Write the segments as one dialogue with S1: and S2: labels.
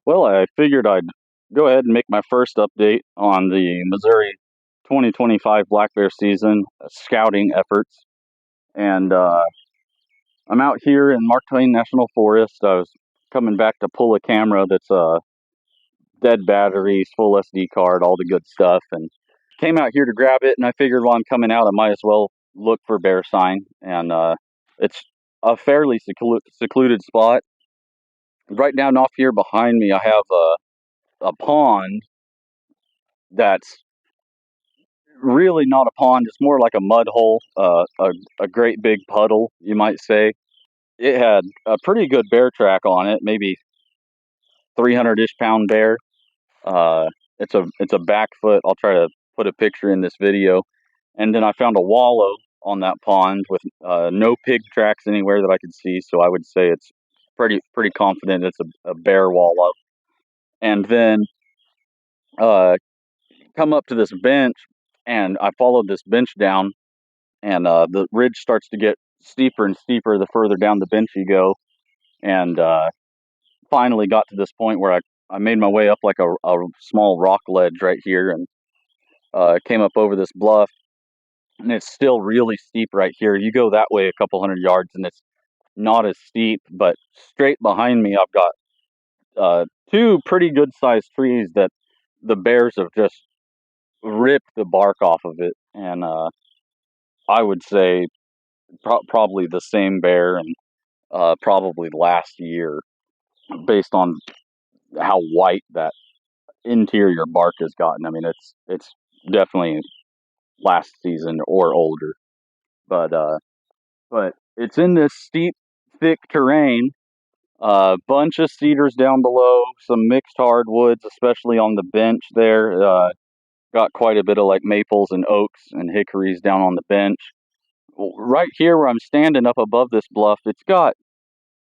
S1: Well, I figured I'd go ahead and make my first update on the Missouri 2025 black bear season scouting efforts. And I'm out here in Mark Twain National Forest. I was coming back to pull a camera that's dead batteries, full SD card, all the good stuff, and came out here to grab it. And I figured while I'm coming out, I might as well look for bear sign. And it's a fairly secluded spot. Right down off here behind me, I have a pond that's really not a pond. It's more like a mud hole, a great big puddle, you might say. It had a pretty good bear track on it, maybe 300-ish pound bear. Uh, it's a back foot. I'll try to put a picture in this video. And then I found a wallow on that pond with no pig tracks anywhere that I could see. So I would say it's pretty confident it's a bear wallow. And then come up to this bench, and I followed this bench down, and the ridge starts to get steeper and steeper the further down the bench you go, and finally got to this point where I made my way up like a small rock ledge right here, and came up over this bluff, and it's still really steep right here. You go that way a couple hundred yards, and it's not as steep, but straight behind me I've got two pretty good sized trees that the bears have just ripped the bark off of it, and I would say probably the same bear, and probably last year, based on how white that interior bark has gotten. I mean, it's definitely last season or older, but it's in this steep, thick terrain. Bunch of cedars down below, some mixed hardwoods, especially on the bench there. Got quite a bit of like maples and oaks and hickories down on the bench. Right here where I'm standing up above this bluff, it's got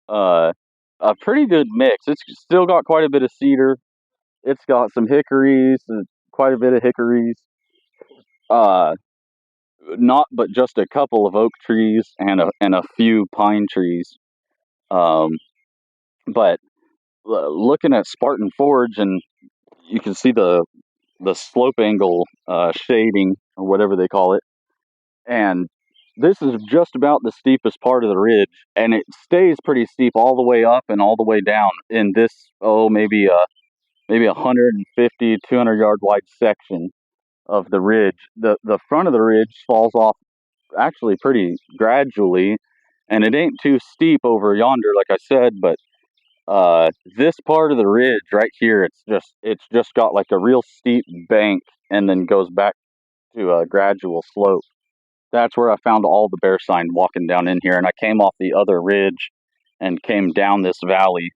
S1: uh, a pretty good mix. It's still got quite a bit of cedar. It's got some hickories, quite a bit of hickories. Uh, Not but just a couple of oak trees and a few pine trees. Um, but looking at Spartan Forge, and you can see the slope angle shading or whatever they call it, and this is just about the steepest part of the ridge, and it stays pretty steep all the way up and all the way down in this maybe 150 200 yard wide section of the ridge. The front of the ridge falls off actually pretty gradually, and it ain't too steep over yonder, like I said, but this part of the ridge right here, it's just got like a real steep bank and then goes back to a gradual slope. That's where I found all the bear sign walking down in here, and I came off the other ridge and came down this valley,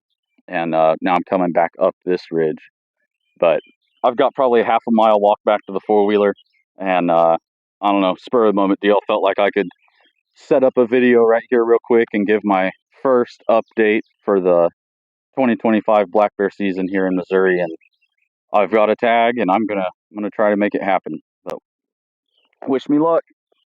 S1: and now I'm coming back up this ridge. But I've got probably a half a mile walk back to the four-wheeler, and I don't know, spur of the moment deal. Felt like I could set up a video right here real quick and give my first update for the 2025 black bear season here in Missouri, and I've got a tag, and I'm gonna try to make it happen. So wish me luck.